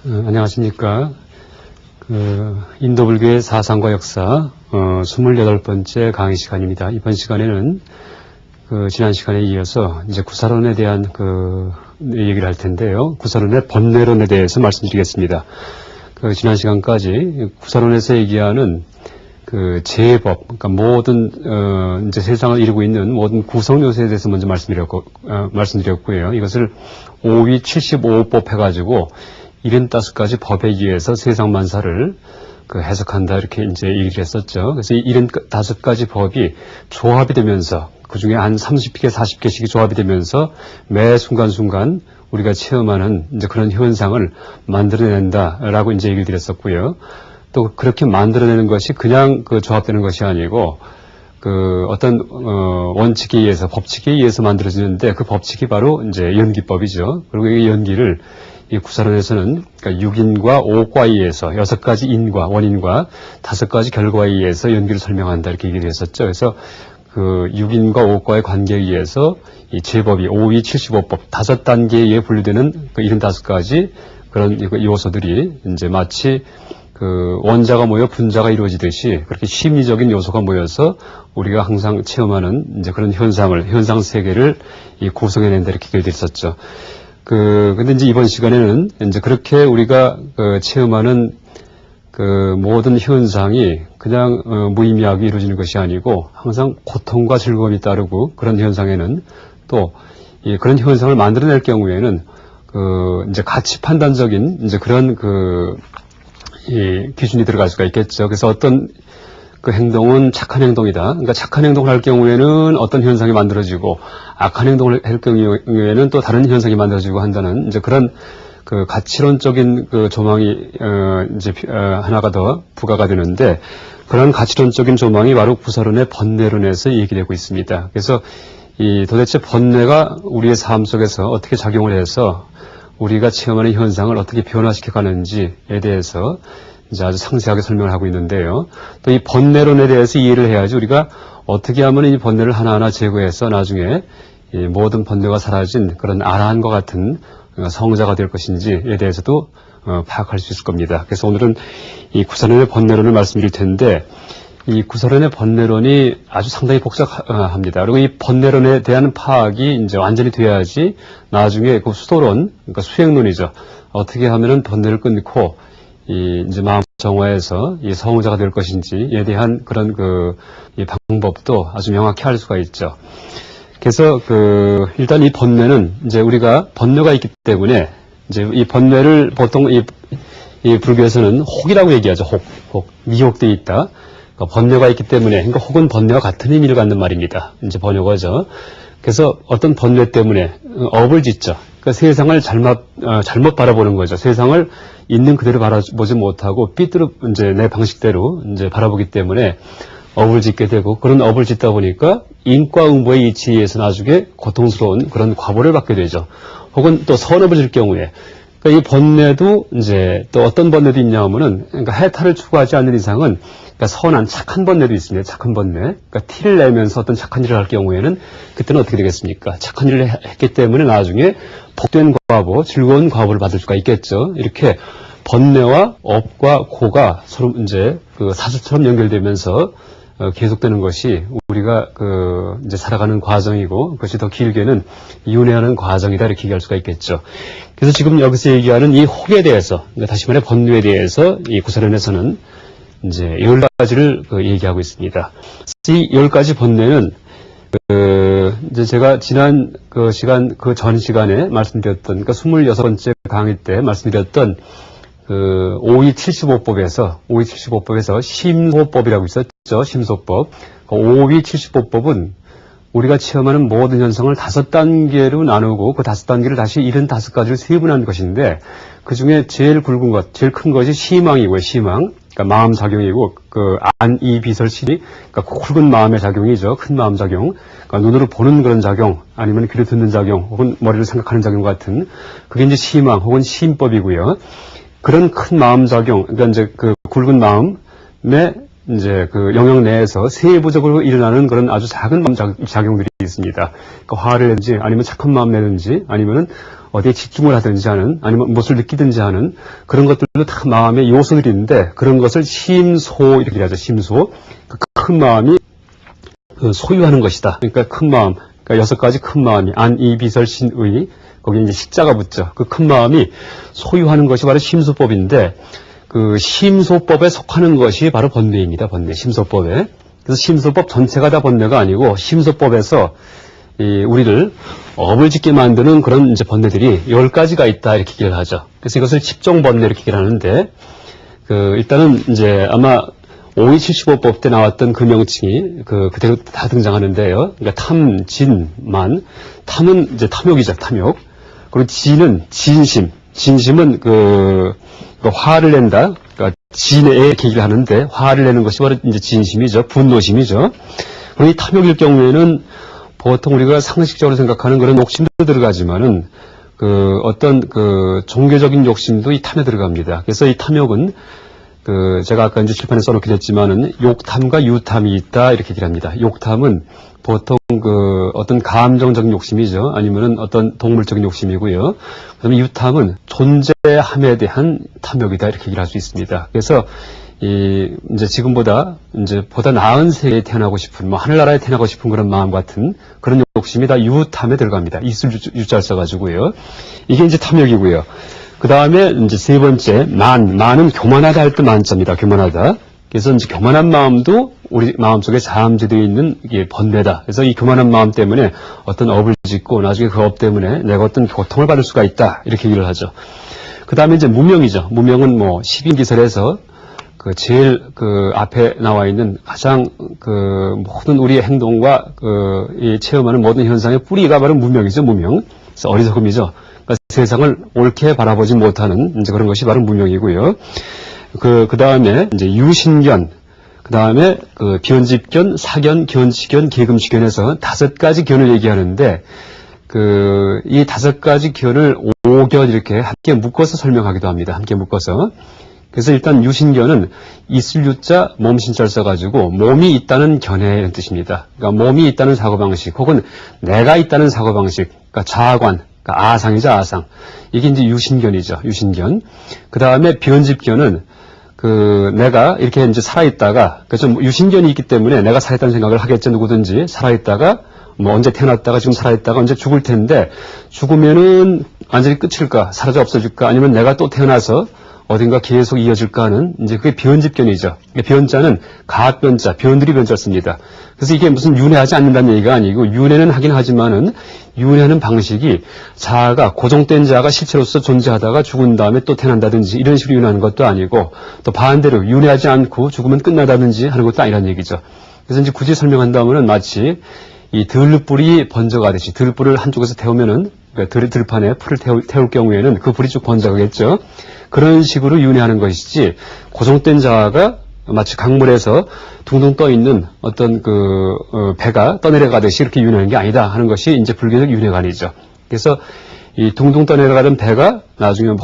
안녕하십니까. 인도불교의 사상과 역사 28번째 강의 시간입니다. 이번 시간에는 지난 시간에 이어서 이제 구사론에 대한 얘기를 할 텐데요. 구사론의 번뇌론에 대해서 말씀드리겠습니다. 지난 시간까지 구사론에서 얘기하는 제법, 그러니까 모든 이제 세상을 이루고 있는 모든 구성 요소에 대해서 먼저 말씀드렸고요. 이것을 5위 75법 해가지고 75가지 법에 의해서 세상 만사를 해석한다, 이렇게 이제 얘기를 했었죠. 그래서 이 75가지 법이 조합이 되면서, 그 중에 한 30개, 40개씩이 조합이 되면서 매 순간순간 우리가 체험하는 이제 그런 현상을 만들어낸다라고 이제 얘기를 드렸었고요. 또 그렇게 만들어내는 것이 그냥 조합되는 것이 아니고, 어떤, 원칙에 의해서, 법칙에 의해서 만들어지는데, 그 법칙이 바로 이제 연기법이죠. 그리고 이 연기를 이 구사론에서는 그러니까 6인과 5과에 의해서 6가지 인과, 원인과 5가지 결과에 의해서 연기를 설명한다, 이렇게 얘기를 했었죠. 그래서 6인과 5과의 관계에 의해서 이 제법이 5위 75법 5단계에 분류되는 75가지 그런 요소들이 이제 마치 원자가 모여 분자가 이루어지듯이 그렇게 심리적인 요소가 모여서 우리가 항상 체험하는 이제 그런 현상 세계를 구성해낸다, 이렇게 얘기를 했었죠. 근데 이제 이번 시간에는 이제 그렇게 우리가 체험하는 모든 현상이 그냥 무의미하게 이루어지는 것이 아니고 항상 고통과 즐거움이 따르고, 그런 현상에는 또 그런 현상을 만들어낼 경우에는 이제 가치 판단적인 이제 그런 기준이 들어갈 수가 있겠죠. 그래서 어떤 행동은 착한 행동이다. 그러니까 착한 행동을 할 경우에는 어떤 현상이 만들어지고, 악한 행동을 할 경우에는 또 다른 현상이 만들어지고 한다는 이제 그런 가치론적인 조망이 이제 하나가 더 부과가 되는데, 그런 가치론적인 조망이 바로 구사론의 번뇌론에서 얘기되고 있습니다. 그래서 도대체 번뇌가 우리의 삶 속에서 어떻게 작용을 해서 우리가 체험하는 현상을 어떻게 변화시켜 가는지에 대해서 이제 아주 상세하게 설명을 하고 있는데요. 또 이 번뇌론에 대해서 이해를 해야지 우리가 어떻게 하면 이 번뇌를 하나하나 제거해서 나중에 이 모든 번뇌가 사라진 그런 아라한과 같은 성자가 될 것인지에 대해서도 파악할 수 있을 겁니다. 그래서 오늘은 이 구사론의 번뇌론을 말씀드릴 텐데, 이 구사론의 번뇌론이 아주 상당히 복잡합니다. 그리고 이 번뇌론에 대한 파악이 이제 완전히 돼야지 나중에 수도론, 그러니까 수행론이죠. 어떻게 하면은 번뇌를 끊고 이제 마음 정화해서 이 성자가 될 것인지에 대한 그런 이 방법도 아주 명확히 할 수가 있죠. 그래서 일단 이 번뇌는 이제 우리가 번뇌가 있기 때문에 이제 이 번뇌를 보통 이 불교에서는 혹이라고 얘기하죠. 혹. 미혹되어 있다. 그러니까 번뇌가 있기 때문에, 그러니까 혹은 번뇌와 같은 의미를 갖는 말입니다. 이제 번역어죠. 그래서 어떤 번뇌 때문에 업을 짓죠. 그러니까 세상을 잘못 바라보는 거죠. 세상을 있는 그대로 바라보지 못하고 삐뚤어 이제 내 방식대로 이제 바라보기 때문에 업을 짓게 되고, 그런 업을 짓다 보니까 인과응보의 이치에 의해서 나중에 고통스러운 그런 과보를 받게 되죠. 혹은 또 선업을 질 경우에, 그러니까 이 번뇌도 이제 또 어떤 번뇌도 있냐 하면은, 그러니까 해탈을 추구하지 않는 이상은, 그러니까 선한 착한 번뇌도 있습니다. 착한 번뇌. 그러니까 티를 내면서 어떤 착한 일을 할 경우에는 그때는 어떻게 되겠습니까? 착한 일을 했기 때문에 나중에 복된 과보, 즐거운 과보를 받을 수가 있겠죠. 이렇게 번뇌와 업과 고가 서로 이제 사슬처럼 연결되면서 계속되는 것이 우리가 이제 살아가는 과정이고, 그것이 더 길게는 윤회하는 과정이다, 이렇게 얘기할 수가 있겠죠. 그래서 지금 여기서 얘기하는 이 혹에 대해서, 그러니까 다시 말해 번뇌에 대해서 이 구사론에서는 이제 10가지를 얘기하고 있습니다. 이 10가지 번뇌는 이제 제가 지난 전 시간에 말씀드렸던, 그러니까 26번째 강의 때 말씀드렸던 5위 75법에서 심소법이라고 있었죠. 심소법. 5위 75법은 우리가 체험하는 모든 현상을 5단계로 나누고 그 5단계를 다시 75가지로 세분한 것인데, 그 중에 제일 굵은 것, 제일 큰 것이 심망이고요. 심망. 그러니까 마음 작용이고, 안이비설실이, 그러니까 굵은 마음의 작용이죠. 큰 마음 작용. 그러니까 눈으로 보는 그런 작용, 아니면 귀로 듣는 작용, 혹은 머리로 생각하는 작용 같은, 그게 이제 심망 혹은 심법이고요. 그런 큰 마음 작용, 그러니까 이제 굵은 마음의 이제 영역 내에서 세부적으로 일어나는 그런 아주 작은 마음 작용들이 있습니다. 그러니까 화를 내든지, 아니면 착한 마음 내든지, 아니면은 어디에 집중을 하든지 하는, 아니면 무엇을 느끼든지 하는 그런 것들도 다 마음의 요소들이 있는데, 그런 것을 심소 이렇게 하죠. 심소. 그 큰 마음이 소유하는 것이다. 그러니까 큰 마음, 그러니까 6가지 큰 마음이 안, 이, 비설, 신, 의, 거기에 이제 식자가 붙죠. 그 큰 마음이 소유하는 것이 바로 심소법인데, 그 심소법에 속하는 것이 바로 번뇌입니다. 번뇌, 심소법에. 그래서 심소법 전체가 다 번뇌가 아니고, 심소법에서 우리를 업을 짓게 만드는 그런 이제 번뇌들이 10가지가 있다 이렇게 얘기를 하죠. 그래서 이것을 집종번뇌 이렇게 얘기를 하는데, 일단은 이제 아마 5275법 때 나왔던 그 명칭이 그대로 다 등장하는데요. 그러니까 탐, 진, 만. 탐은 이제 탐욕이죠, 탐욕. 그리고 진은 진심. 진심은 화를 낸다. 그러니까 진에 이렇게 얘기를 하는데, 화를 내는 것이 바로 이제 진심이죠. 분노심이죠. 그리고 이 탐욕일 경우에는 보통 우리가 상식적으로 생각하는 그런 욕심도 들어가지만은, 어떤 종교적인 욕심도 이 탐에 들어갑니다. 그래서 이 탐욕은 제가 아까 이제 칠판에 써놓긴 했지만은, 욕탐과 유탐이 있다, 이렇게 얘기를 합니다. 욕탐은 보통 어떤 감정적인 욕심이죠. 아니면은 어떤 동물적인 욕심이고요. 그 다음에 유탐은 존재함에 대한 탐욕이다, 이렇게 얘기를 할 수 있습니다. 그래서, 이제 지금보다, 보다 나은 세계에 태어나고 싶은, 하늘나라에 태어나고 싶은 그런 마음 같은 그런 욕심이 다 유탐에 들어갑니다. 이슬 유자를 써가지고요. 이게 이제 탐욕이고요. 그 다음에 이제 세 번째, 만은 교만하다 할 때 만자입니다. 교만하다. 그래서 이제 교만한 마음도 우리 마음속에 잠재되어 있는 이게 번뇌다. 그래서 이 교만한 마음 때문에 어떤 업을 짓고 나중에 그 업 때문에 내가 어떤 고통을 받을 수가 있다. 이렇게 얘기를 하죠. 그 다음에 이제 무명이죠. 무명은 십인기설에서 제일 앞에 나와 있는 가장 모든 우리의 행동과 이 체험하는 모든 현상의 뿌리가 바로 무명이죠. 무명. 그래서 어리석음이죠. 그러니까 세상을 옳게 바라보지 못하는 이제 그런 것이 바로 무명이고요. 그 다음에 이제 유신견, 그 다음에 변집견, 사견, 견치견, 계금치견에서 5가지 견을 얘기하는데, 이 5가지 견을 5견 이렇게 함께 묶어서 설명하기도 합니다. 함께 묶어서. 그래서 일단 유신견은 이슬유자 몸신자를 써가지고 몸이 있다는 견해 이런 뜻입니다. 그러니까 몸이 있다는 사고방식, 혹은 내가 있다는 사고방식, 그러니까 자아관, 그러니까 아상이죠, 아상. 이게 이제 유신견이죠, 유신견. 그 다음에 변집견은 내가 이렇게 이제 살아있다가, 좀 유신견이 있기 때문에 내가 살아있다는 생각을 하겠죠, 누구든지. 살아있다가, 언제 태어났다가 지금 살아있다가 언제 죽을 텐데, 죽으면은 완전히 끝일까, 사라져 없어질까, 아니면 내가 또 태어나서 어딘가 계속 이어질까 하는, 이제 그게 변집견이죠. 변자는 가변자, 변들이 변자를 씁니다. 그래서 이게 무슨 윤회하지 않는다는 얘기가 아니고, 윤회는 하긴 하지만은, 윤회하는 방식이 자아가, 고정된 자아가 실체로서 존재하다가 죽은 다음에 또 태어난다든지 이런 식으로 윤회하는 것도 아니고, 또 반대로 윤회하지 않고 죽으면 끝나다든지 하는 것도 아니라는 얘기죠. 그래서 이제 굳이 설명한다면은 마치 이 들불이 번져가듯이, 들불을 한쪽에서 태우면은, 그러니까 들판에 풀을 태울 경우에는 그 불이 쭉 번져가겠죠. 그런 식으로 윤회하는 것이지, 고정된 자아가 마치 강물에서 둥둥 떠 있는 어떤 배가 떠내려가듯이 이렇게 윤회하는 게 아니다 하는 것이 이제 불교적 윤회관이죠. 그래서 이 둥둥 떠내려가던 배가 나중에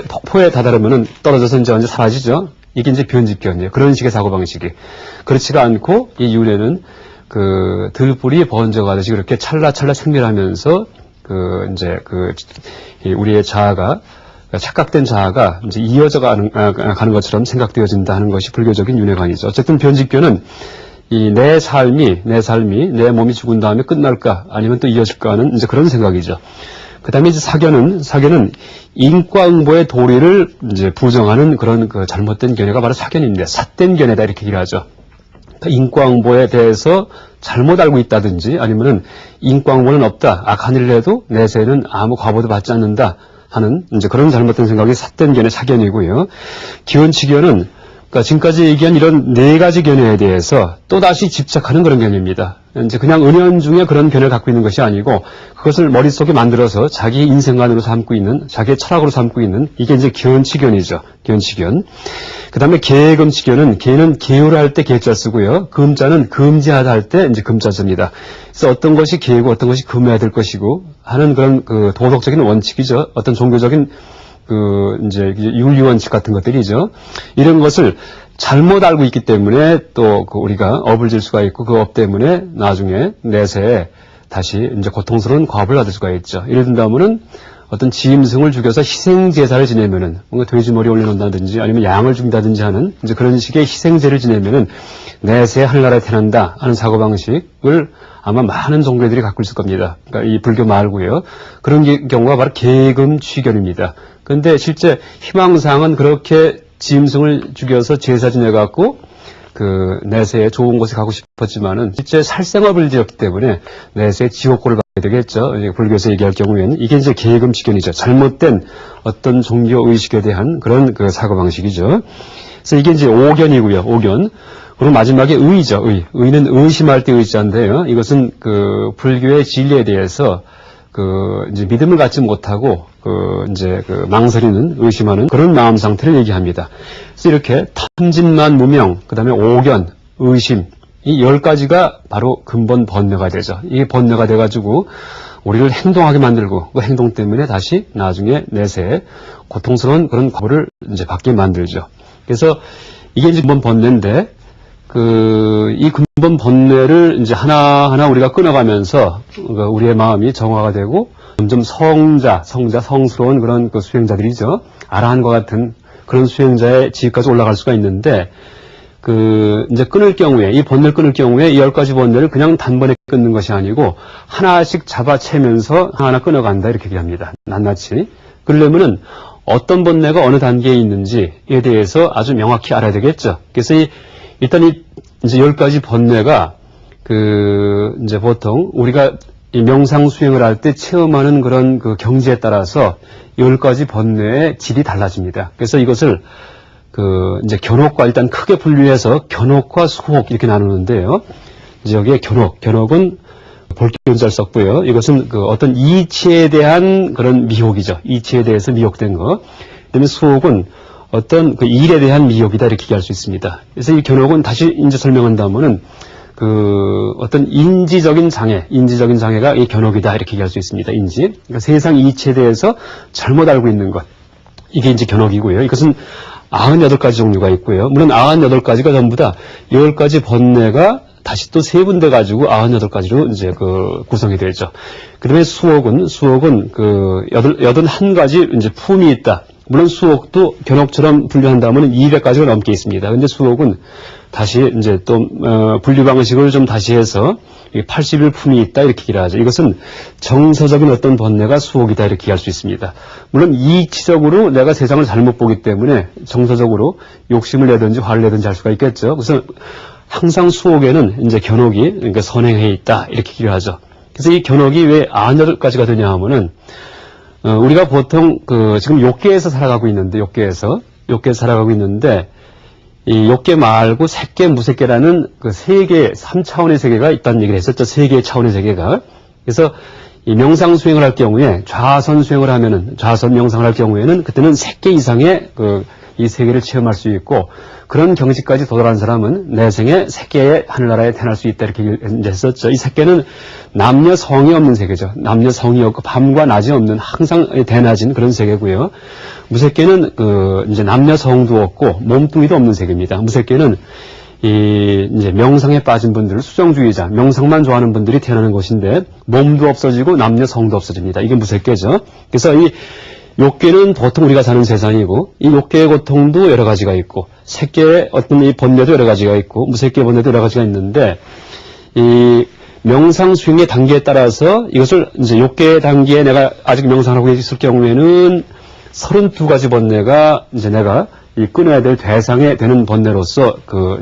폭포에 다다르면은 떨어져서 이제 완전 사라지죠. 이게 이제 변집견이에요. 그런 식의 사고방식이. 그렇지가 않고 이 윤회는 들불이 번져가듯이 그렇게 찰나찰나 생멸하면서 우리의 자아가, 착각된 자아가 이제 이어져 가는 것처럼 생각되어진다 하는 것이 불교적인 윤회관이죠. 어쨌든 변집견은 내 삶이 내 몸이 죽은 다음에 끝날까 아니면 또 이어질까 하는 이제 그런 생각이죠. 그 다음에 이제 사견은 인과응보의 도리를 이제 부정하는 그런 잘못된 견해가 바로 사견인데, 삿된 견해다 이렇게 얘기를 하죠. 인과응보에 대해서 잘못 알고 있다든지, 아니면은 인과응보는 없다, 악한 일을 해도 내세에는 아무 과보도 받지 않는다 하는 이제 그런 잘못된 생각이 삿된 견해, 사견이고요. 기원치견은 그러니까 지금까지 얘기한 이런 4가지 견해에 대해서 또다시 집착하는 그런 견해입니다. 이제 그냥 은연중에 그런 견해를 갖고 있는 것이 아니고, 그것을 머릿속에 만들어서 자기 인생관으로 삼고 있는, 자기의 철학으로 삼고 있는, 이게 이제 기원치견이죠. 기원치견. 그 다음에 계금치견은, 계는 계요를 할 때 계자 쓰고요. 금자는 금지하다 할 때 이제 금자 씁니다. 그래서 어떤 것이 계고 어떤 것이 금해야 될 것이고 하는 그런 도덕적인 원칙이죠. 어떤 종교적인 이제 윤리 원칙 같은 것들이죠. 이런 것을 잘못 알고 있기 때문에 또 우리가 업을 질 수가 있고, 그 업 때문에 나중에 내세에 다시 이제 고통스러운 과업을 받을 수가 있죠. 예를 든다면은 어떤 짐승을 죽여서 희생제사를 지내면은, 뭔가 돼지머리 올려놓는다든지 아니면 양을 죽인다든지 하는 이제 그런 식의 희생제를 지내면은 내세 하늘나라에 태어난다 하는 사고방식을 아마 많은 종교들이 갖고 있을 겁니다. 그러니까 이 불교 말고요. 그런 경우가 바로 계금취견입니다. 그런데 실제 희망사항은 그렇게 짐승을 죽여서 제사 지내갖고 그 내세에 좋은 곳에 가고 싶었지만은 실제 살생업을 지었기 때문에 내세에 지옥고를 받게 되겠죠. 불교에서 얘기할 경우에는 이게 이제 계금취견이죠. 잘못된 어떤 종교 의식에 대한 그런 그 사고방식이죠. 그래서 이게 이제 오견이고요. 오견. 그리고 마지막에 의죠. 의. 의는 의심할 때 의자인데요. 이것은 그 불교의 진리에 대해서 그 이제 믿음을 갖지 못하고 그 이제 그 망설이는 의심하는 그런 마음 상태를 얘기합니다. 그래서 이렇게 탐진만 무명, 그다음에 오견, 의심 이 10가지가 바로 근본 번뇌가 되죠. 이게 번뇌가 돼가지고 우리를 행동하게 만들고 그 행동 때문에 다시 나중에 내세에 고통스러운 그런 과보를 이제 받게 만들죠. 그래서 이게 이제 근본 번뇌인데 이 근본 번뇌를 이제 하나하나 우리가 끊어가면서 우리의 마음이 정화가 되고 점점 성스러운 그런 그 수행자들이죠. 아라한과 같은 그런 수행자의 지위까지 올라갈 수가 있는데 이제 끊을 경우에 이 번뇌를 끊을 경우에 이 10가지 번뇌를 그냥 단번에 끊는 것이 아니고 하나씩 잡아채면서 하나하나 끊어간다 이렇게 얘기합니다. 낱낱이. 그러려면은 어떤 번뇌가 어느 단계에 있는지에 대해서 아주 명확히 알아야 되겠죠. 그래서 일단 이제 10가지 번뇌가 이제 보통 우리가 이 명상 수행을 할 때 체험하는 그런 그 경지에 따라서 10가지 번뇌의 질이 달라집니다. 그래서 이것을 이제 견옥과 일단 크게 분류해서 견옥과 수옥 이렇게 나누는데요. 이제 여기에 견옥은 볼기운자를 썼고요. 이것은 어떤 이치에 대한 그런 미혹이죠. 이치에 대해서 미혹된 거. 그다음에 수옥은 어떤 그 일에 대한 미혹이다 이렇게 얘기할 수 있습니다. 그래서 이 견옥은 다시 이제 설명한다면은 어떤 인지적인 장애가 이 견옥이다 이렇게 얘기할 수 있습니다. 그러니까 세상 이치에 대해서 잘못 알고 있는 것. 이게 이제 견옥이고요. 이것은 98가지 종류가 있고요. 물론 98가지가 전부 다 10가지 번뇌가 다시 또 세분돼 가지고 98가지로 이제 구성이 되죠. 그다음에 수옥은 81가지 이제 품이 있다. 물론 수옥도 견옥처럼 분류한다면 200가지가 넘게 있습니다. 근데 수옥은 다시 이제 또 분류 방식을 좀 다시 해서 81품이 있다 이렇게 얘기를 하죠. 이것은 정서적인 어떤 번뇌가 수옥이다 이렇게 얘기할 수 있습니다. 물론 이치적으로 내가 세상을 잘못 보기 때문에 정서적으로 욕심을 내든지 화를 내든지 할 수가 있겠죠. 그래서 항상 수옥에는 이제 견옥이 그러니까 선행해 있다 이렇게 얘기를 하죠. 그래서 이 견옥이 왜 98가지가 되냐 하면은 우리가 보통 지금 욕계에서 살아가고 있는데 욕계에서 살아가고 있는데 이 욕계 말고 색계, 무색계라는 세 개, 3차원의 세계가 있다는 얘기를 했었죠. 세 개의 차원의 세계가. 그래서 이 명상 수행을 할 경우에 좌선 수행을 하면은 좌선 명상을 할 경우에는 그때는 색계 이상의 이 세계를 체험할 수 있고 그런 경지까지 도달한 사람은 내생에 색계의 하늘나라에 태어날 수 있다 이렇게 했었죠. 이 색계는 남녀 성이 없는 세계죠. 남녀 성이 없고 밤과 낮이 없는 항상 대낮인 그런 세계고요. 무색계는 이제 남녀 성도 없고 몸뚱이도 없는 세계입니다. 무색계는 이제 명상에 빠진 분들, 수정주의자, 명상만 좋아하는 분들이 태어나는 곳인데 몸도 없어지고 남녀 성도 없어집니다. 이게 무색계죠. 그래서 이 욕계는 보통 우리가 사는 세상이고 이 욕계의 고통도 여러 가지가 있고 색계의 어떤 이 번뇌도 여러 가지가 있고 무색계 번뇌도 여러 가지가 있는데 이 명상 수행의 단계에 따라서 이것을 이제 욕계 단계에 내가 아직 명상하고 있을 경우에는 32가지 번뇌가 이제 내가 이 끊어야 될 대상에 되는 번뇌로서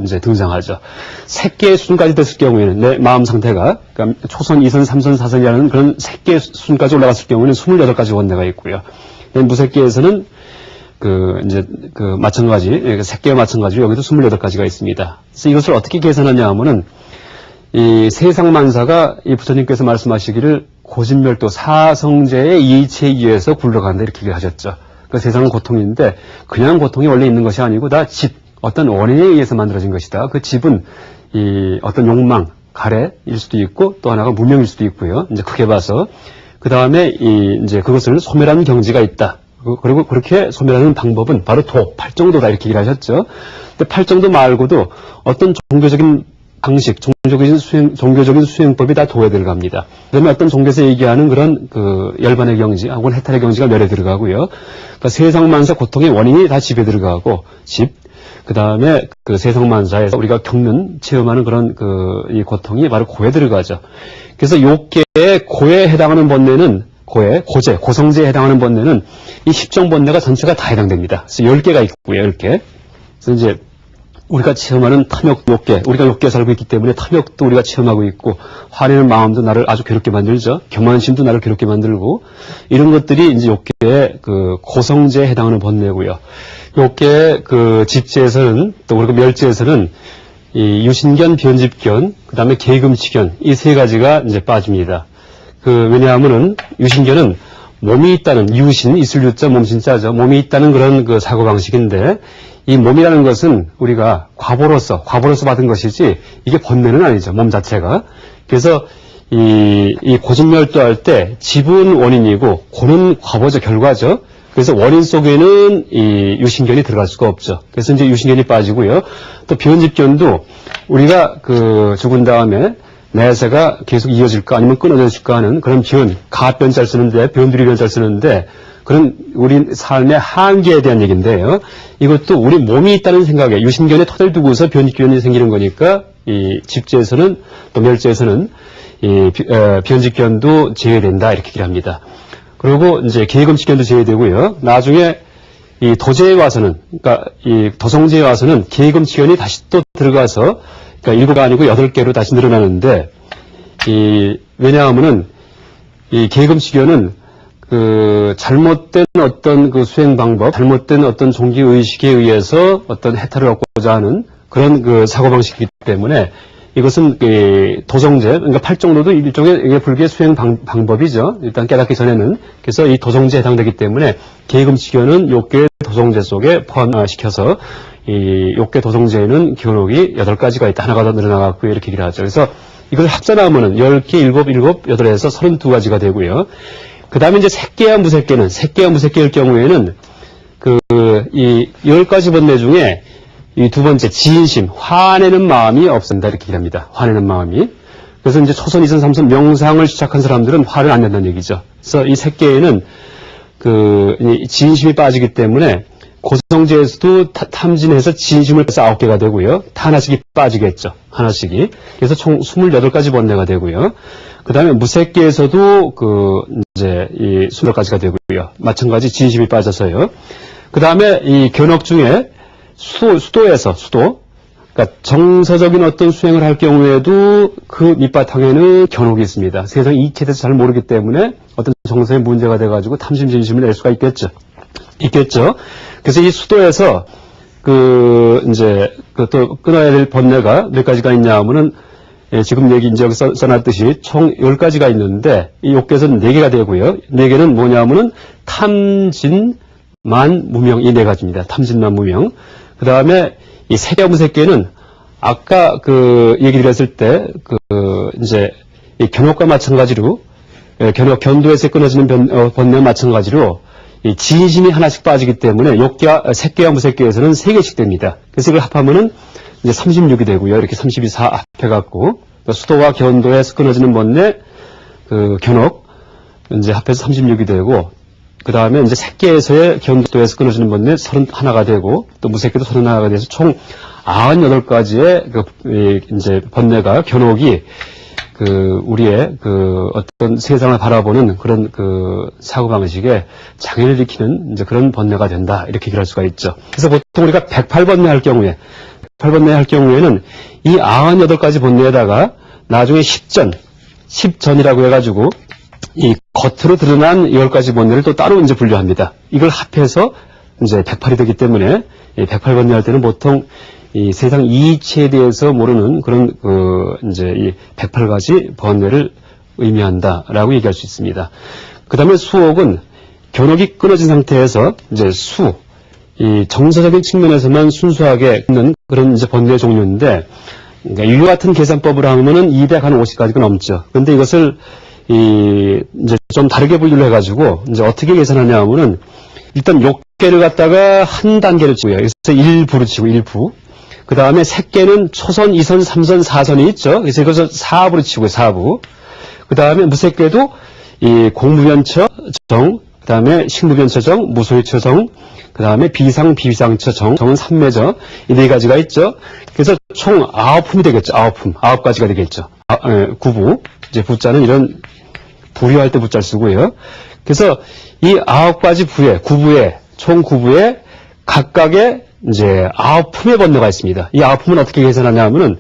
이제 등장하죠. 색계의 순까지 됐을 경우에는 내 마음 상태가 그러니까 초선, 2선, 3선, 4선이라는 그런 색계의 순까지 올라갔을 경우에는 28가지 번뇌가 있고요. 무색계에서는 이제 마찬가지, 색계와 마찬가지로 여기도 28가지가 있습니다. 그래서 이것을 어떻게 계산하냐 하면은 이 세상만사가 이 부처님께서 말씀하시기를 고진멸도 사성제의 이치에 의해서 굴러간다 이렇게 얘기하셨죠. 그 세상은 고통인데 그냥 고통이 원래 있는 것이 아니고 다 어떤 원인에 의해서 만들어진 것이다. 그 집은 이 어떤 욕망, 가래일 수도 있고 또 하나가 무명일 수도 있고요. 이제 크게 봐서 그 다음에 이제 그것을 소멸하는 경지가 있다. 그리고 그렇게 소멸하는 방법은 바로 팔정도다 이렇게 얘기를 하셨죠. 근데 팔정도 말고도 어떤 종교적인 방식, 종교적인 수행법이 다 도에 들어갑니다. 그다음에 어떤 종교에서 얘기하는 그런 그 열반의 경지, 혹은 해탈의 경지가 멸에 들어가고요. 그러니까 세상만사 고통의 원인이 다 집에 들어가고, 그 다음에 그 세상만사에서 우리가 겪는, 체험하는 그런 이 고통이 바로 고에 들어가죠. 그래서 요계의 고에 해당하는 번뇌는, 고성제에 해당하는 번뇌는 이 10종 번뇌가 전체가 다 해당됩니다. 그래서 10개가 있고요, 10개. 그래서 이제 우리가 체험하는 탐욕, 욕계, 우리가 욕계에 살고 있기 때문에 탐욕도 우리가 체험하고 있고, 화내는 마음도 나를 아주 괴롭게 만들죠. 교만심도 나를 괴롭게 만들고, 이런 것들이 이제 욕계의 그 고성제에 해당하는 번뇌고요. 욕계의 그 집제에서는, 또 우리가 멸제에서는 이 유신견, 변집견, 그 다음에 계금치견, 이 세 가지가 이제 빠집니다. 왜냐하면은 유신견은 몸이 있다는, 유신, 있을 유자, 몸신자죠. 몸이 있다는 그런 그 사고방식인데, 이 몸이라는 것은 우리가 과보로서 받은 것이지, 이게 번뇌는 아니죠. 몸 자체가. 그래서 이 고집멸도할 때 집은 원인이고, 고는 과보죠. 결과죠. 그래서 원인 속에는 이 유신견이 들어갈 수가 없죠. 그래서 이제 유신견이 빠지고요. 또 변집견도 우리가 죽은 다음에 내세가 계속 이어질까 아니면 끊어질까 하는 그런 가변 잘 쓰는데, 변두리변 잘 쓰는데, 그런 우리 삶의 한계에 대한 얘기인데요. 이것도 우리 몸이 있다는 생각에 유신견에 토대를 두고서 변집견이 생기는 거니까, 이 집제에서는, 또 멸제에서는 이 변집견도 제외된다, 이렇게 얘기를 합니다. 그리고 이제 계금치견도 제외되고요. 나중에 이 도제에 와서는, 그러니까 이 도성제에 와서는 계금치견이 다시 또 들어가서, 그러니까 7개가 아니고 8개로 다시 늘어나는데, 왜냐하면은 이 계금치견은 잘못된 어떤 그 수행 방법, 잘못된 어떤 종기 의식에 의해서 어떤 해탈을 얻고자 하는 그런 그 사고방식이기 때문에, 이것은 도성제, 그러니까 8정도도 일종의 이게 불교의 수행 방법이죠. 일단 깨닫기 전에는. 그래서 이 도성제에 해당되기 때문에 계금치견은 욕계 도성제 속에 포함시켜서 이 욕계 도성제에는 견옥이 8가지가 있다. 하나가 더 늘어나갔고요. 이렇게 얘기를 하죠. 그래서 이걸 합산하면은 10개, 7, 8에서 32가지가 되고요. 그 다음에 이제 색계와 무색계일 경우에는 이 10가지 번뇌 중에 이 두 번째, 지인심, 화내는 마음이 없습니다. 이렇게 얘기합니다. 화내는 마음이. 그래서 이제 초선, 이선, 삼선 명상을 시작한 사람들은 화를 안 낸다는 얘기죠. 그래서 이 색계에는 이 지인심이 빠지기 때문에 고성제에서도 탐진해서 지인심을 빼서 9개가 되고요. 하나씩이 빠지겠죠. 하나씩이. 그래서 총 28가지 번뇌가 되고요. 그 다음에 무색계에서도 이제 이 20가지가 되고요. 마찬가지 지인심이 빠져서요. 그 다음에 이 견옥 중에 수도에서, 그러니까 정서적인 어떤 수행을 할 경우에도 그 밑바탕에는 견옥이 있습니다. 세상 이치에 대해서 잘 모르기 때문에 어떤 정서에 문제가 돼가지고 탐심, 진심을 낼 수가 있겠죠. 그래서 이 수도에서 이제 또 끊어야 될 번뇌가 몇 가지가 있냐 하면은, 지금 이제 여기 써놨듯이 총 10가지가 있는데, 이 욕계에서는 4개가 되고요. 4개는 뭐냐 하면은 탐진, 만, 무명, 이 4가지입니다. 탐진만, 무명. 그 다음에 이 색계, 무색계는 아까 얘기를 했을 때, 이제 이 견옥과 마찬가지로, 견도에서 끊어지는 번뇌와 마찬가지로 이 지인심이 하나씩 빠지기 때문에 색계와 무색계에서는 3개씩 됩니다. 그래서 이걸 합하면은 이제 36이 되고요. 이렇게 32사 합해갖고, 수도와 견도에서 끊어지는 번뇌, 견옥, 이제 합해서 36이 되고, 그 다음에 이제 색계에서의 견도에서 끊어지는 번뇌 31가 되고, 또 무색계도 31가 돼서 총 98가지의 이제 번뇌가, 견옥이 우리의 어떤 세상을 바라보는 그런 사고방식에 장애를 일으키는 이제 그런 번뇌가 된다. 이렇게 얘기할 수가 있죠. 그래서 보통 우리가 108번뇌 할 경우에는 이 98가지 번뇌에다가 나중에 10전이라고 해가지고 이 겉으로 드러난 10가지 번뇌를 또 따로 이제 분류합니다. 이걸 합해서 이제 108이 되기 때문에 108번뇌 할 때는 보통 이 세상 이치에 대해서 모르는 그런 이제 이 108가지 번뇌를 의미한다라고 얘기할 수 있습니다. 그 다음에 수옥은 견옥이 끊어진 상태에서 이제 이 정서적인 측면에서만 순수하게 있는 그런 이제 번뇌 종류인데, 그러니까 인류 같은 계산법을 하면은 250가지가 넘죠. 그런데 이것을 이제 좀 다르게 분류를 해가지고 이제 어떻게 계산하냐 하면은 일단 욕계를 갖다가 한 단계를 치고요. 그래서 1부로 치고 1부. 그 다음에 색계는 초선, 2선, 3선, 4선이 있죠. 그래서 이것을 사부로 치고요, 사부. 그 다음에 무색계도 이 공무변처 정, 그 다음에 식무변처 정, 무소유처 정, 그 다음에 비상, 비상처 정, 정은 3매죠. 이 네 가지가 있죠. 그래서 총 9품이 되겠죠. 9품. 9가지가 되겠죠. 구부. 이제 부자는 이런 부류할 때 부자를 쓰고요. 그래서 이 9가지 부에, 구부에, 총 9부에 각각의 이제 9품의 번뇌가 있습니다. 이 9품은 어떻게 계산하냐 하면은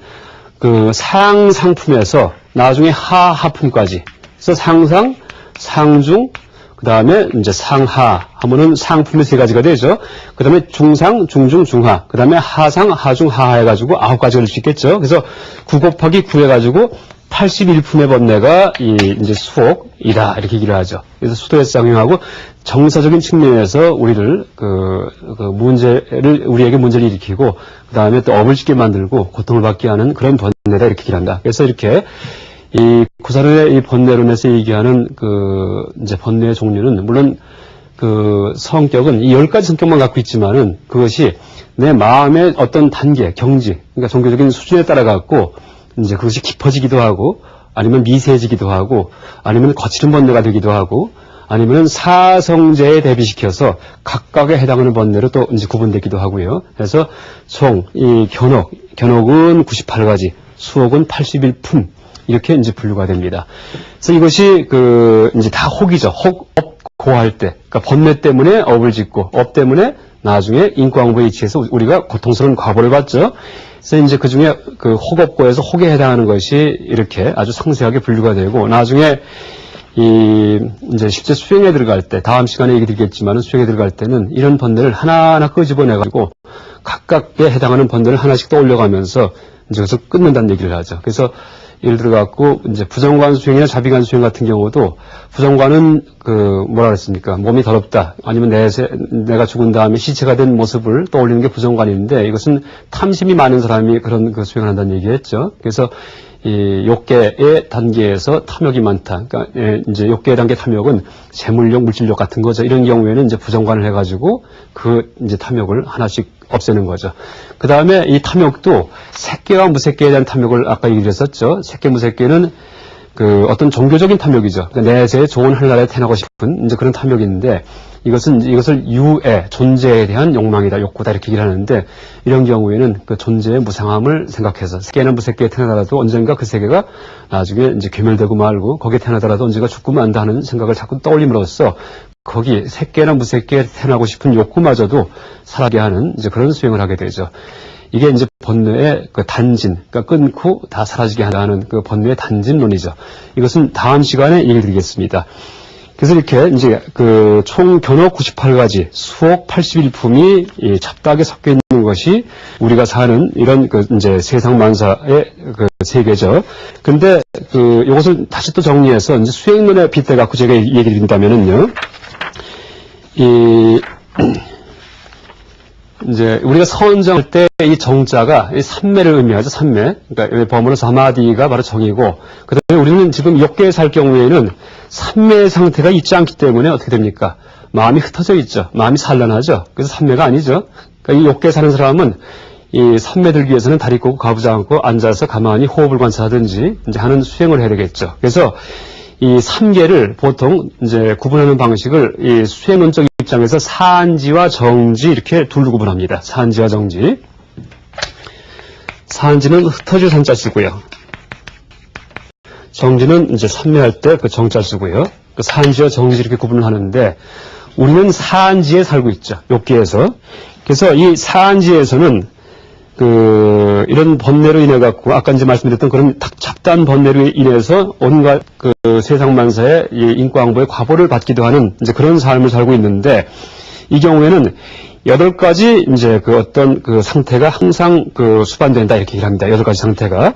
그 상품에서 나중에 하품까지. 그래서 상상, 상중, 그 다음에 이제 상하 하면은 상품이 세 가지가 되죠. 그 다음에 중상, 중중, 중하. 그 다음에 하상, 하중, 하하 해가지고 9가지가 될 수 있겠죠. 그래서 9 곱하기 9 해가지고 81품의 번뇌가 이제 수옥이다. 이렇게 얘기를 하죠. 그래서 수도에서 작용하고 정서적인 측면에서 우리를 우리에게 문제를 일으키고 그 다음에 또 업을 짓게 만들고 고통을 받게 하는 그런 번뇌다. 이렇게 얘기를 한다. 그래서 이렇게 이 구사론의 이 번뇌론에서 얘기하는 이제 번뇌의 종류는 물론 그 성격은 이 10가지 성격만 갖고 있지만은 그것이 내 마음의 어떤 단계, 경지, 그러니까 종교적인 수준에 따라 갖고 이제 그것이 깊어지기도 하고 아니면 미세해지기도 하고 아니면 거칠은 번뇌가 되기도 하고 아니면 사성제에 대비시켜서 각각에 해당하는 번뇌로 또 이제 구분되기도 하고요. 그래서 총 이 견옥은 98가지, 수옥은 81품 이렇게 이제 분류가 됩니다. 그래서 이것이 이제 다 혹이죠. 고할 때, 그러니까 번뇌 때문에 업을 짓고 업 때문에 나중에 인과응보에 이치해서 우리가 고통스러운 과보를 받죠. 그래서 이제 그 중에 혹업고에서 혹에 해당하는 것이 이렇게 아주 상세하게 분류가 되고 나중에 이제 실제 수행에 들어갈 때, 다음 시간에 얘기 드리겠지만 수행에 들어갈 때는 이런 번뇌를 하나하나 끄집어내가지고 각각에 해당하는 번뇌를 하나씩 떠올려가면서 이제 그래서 끊는다는 얘기를 하죠. 그래서 예를 들어 갖고 이제 부정관 수행이나 자비관 수행 같은 경우도 부정관은 뭐라 그랬습니까? 몸이 더럽다. 아니면 내가 죽은 다음에 시체가 된 모습을 떠올리는 게 부정관인데 이것은 탐심이 많은 사람이 그런 수행을 한다는 얘기했죠. 그래서 이 욕계의 단계에서 탐욕이 많다. 그러니까 이제 욕계의 단계 탐욕은 재물욕, 물질욕 같은 거죠. 이런 경우에는 이제 부정관을 해가지고 이제 탐욕을 하나씩 없애는 거죠. 그 다음에 이 탐욕도 색계와 무색계에 대한 탐욕을 아까 얘기했었죠. 색계, 무색계는 어떤 종교적인 탐욕이죠. 그러니까 내세에 좋은 하늘나라에 태어나고 싶은 이제 그런 탐욕인데 이것을 유애, 존재에 대한 욕망이다, 욕구다 이렇게 얘기를 하는데 이런 경우에는 그 존재의 무상함을 생각해서 색계나 무색계에 태어나더라도 언젠가 그 세계가 나중에 이제 괴멸되고 말고 거기에 태어나더라도 언젠가 죽고 만다 하는 생각을 자꾸 떠올림으로써 거기 색계나 무색계에 태어나고 싶은 욕구마저도 사라지게 하는 이제 그런 수행을 하게 되죠. 이게 이제 번뇌의 단진, 그러니까 끊고 다 사라지게 하는 그 번뇌의 단진론이죠. 이것은 다음 시간에 얘기를 드리겠습니다. 그래서 이렇게 이제 총 견옥 98가지, 수옥 81품이 찹다하게 섞여 있는 것이 우리가 사는 이런 이제 세상 만사의 세계죠. 근데 이것을 다시 또 정리해서 이제 수행론에 빗대 갖고 제가 얘기를 드린다면은요. 이제 우리가 선정할 때 이 정자가 이 삼매를 의미하죠. 삼매. 그러니까 범어로 사마디가 바로 정이고, 그다음에 우리는 지금 욕계에 살 경우에는 삼매의 상태가 있지 않기 때문에 어떻게 됩니까? 마음이 흩어져 있죠. 마음이 산란하죠. 그래서 삼매가 아니죠. 그러니까 이 욕계에 사는 사람은 이 삼매 들기 위해서는 다리 꼬고 가부지 않고 앉아서 가만히 호흡을 관찰하든지 이제 하는 수행을 해야 되겠죠. 그래서 이 삼계를 보통 이제 구분하는 방식을 이 수행론적 입장에서 사안지와 정지 이렇게 둘로 구분합니다. 사안지와 정지. 사안지는 흩어질 산자 쓰고요. 정지는 이제 삼매할 때 정자 쓰고요. 사안지와 정지 이렇게 구분을 하는데 우리는 사안지에 살고 있죠. 욕계에서. 그래서 이 사안지에서는 이런 번뇌로 인해 갖고 아까 이제 말씀드렸던 그런 잡다한 번뇌로 인해서 온갖 세상 만사의 인과응보의 과보를 받기도 하는 이제 그런 삶을 살고 있는데 이 경우에는 8가지 이제 어떤 상태가 항상 수반된다 이렇게 얘기를 합니다. 8가지 상태가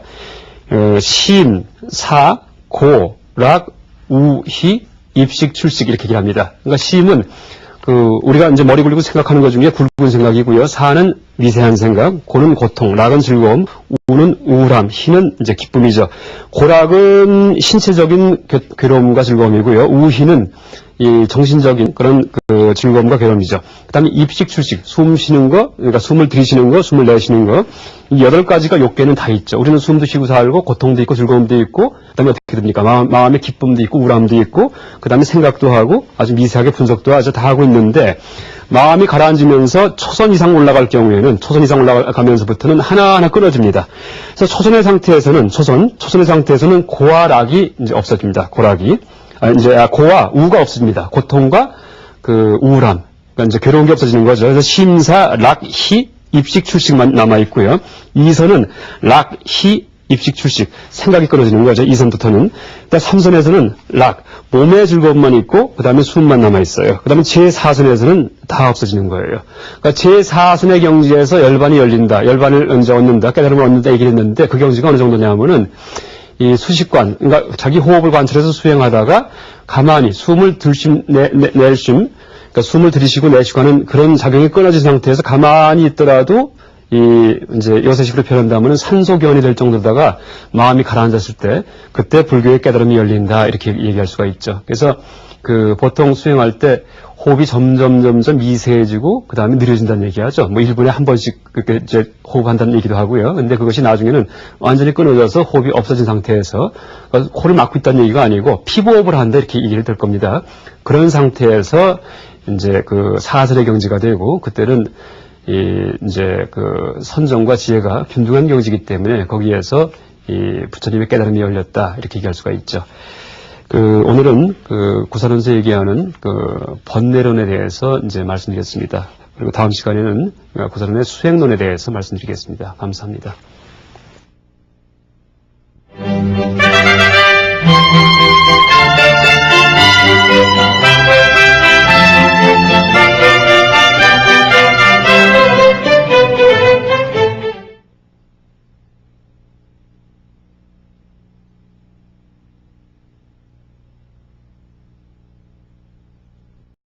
심, 사, 고, 락, 우, 희, 입식, 출식 이렇게 얘기를 합니다. 그러니까 심은 우리가 이제 머리 굴리고 생각하는 것 중에 굵은 생각이고요. 사는 미세한 생각, 고는 고통, 락은 즐거움, 우는 우울함, 희는 이제 기쁨이죠. 고락은 신체적인 괴로움과 즐거움이고요. 우희는 이 정신적인 그런 그 즐거움과 괴로움이죠. 그 다음에 입식, 출식, 숨 쉬는 거, 그러니까 숨을 들이쉬는 거, 숨을 내쉬는 거, 이 8가지가 욕계는 다 있죠. 우리는 숨도 쉬고 살고, 고통도 있고, 즐거움도 있고, 그 다음에 어떻게 됩니까? 마음의 기쁨도 있고, 우람도 있고, 그 다음에 생각도 하고, 아주 미세하게 분석도 아주 다 하고 있는데, 마음이 가라앉으면서 초선 이상 올라갈 경우에는, 초선 이상 올라가면서부터는 하나하나 끊어집니다. 그래서 초선의 상태에서는 고와 락이 이제 없어집니다. 고락이. 고와 우가 없어집니다. 고통과 그 우울함, 그러니까 이제 괴로운 게 없어지는 거죠. 그래서 심사, 락, 희, 입식, 출식만 남아 있고요. 이선은 락, 희, 입식, 출식, 생각이 끊어지는 거죠. 2선부터는. 그다음 3선에서는 락, 몸의 즐거움만 있고, 그 다음에 숨만 남아 있어요. 그 다음에 제4선에서는 다 없어지는 거예요. 그러니까 제4선의 경지에서 열반이 열린다, 열반을 언제 얻는다, 깨달음을 얻는다 얘기를 했는데, 그 경지가 어느 정도냐면은 이 수식관, 그러니까 자기 호흡을 관찰해서 수행하다가 가만히 숨을 들쉼, 내쉴, 그러니까 숨을 들이쉬고 내쉬고 하는 그런 작용이 끊어진 상태에서 가만히 있더라도 이제 요새식으로 표현한다면 산소견이 될 정도다가 마음이 가라앉았을 때 그때 불교의 깨달음이 열린다 이렇게 얘기할 수가 있죠. 그래서 그 보통 수행할 때 호흡이 점점 미세해지고 그 다음에 느려진다는 얘기하죠. 뭐 1분에 한 번씩 그렇게 이제 호흡한다는 얘기도 하고요. 근데 그것이 나중에는 완전히 끊어져서 호흡이 없어진 상태에서 코를 막고 있다는 얘기가 아니고 피부호흡을 한다 이렇게 얘기를 될 겁니다. 그런 상태에서 이제 그 사설의 경지가 되고 그때는 이제 그 선정과 지혜가 균등한 경지이기 때문에 거기에서 이 부처님의 깨달음이 열렸다 이렇게 얘기할 수가 있죠. 오늘은 구산원서 얘기하는 번뇌론에 대해서 이제 말씀드리겠습니다. 그리고 다음 시간에는 구산원의 수행론에 대해서 말씀드리겠습니다. 감사합니다.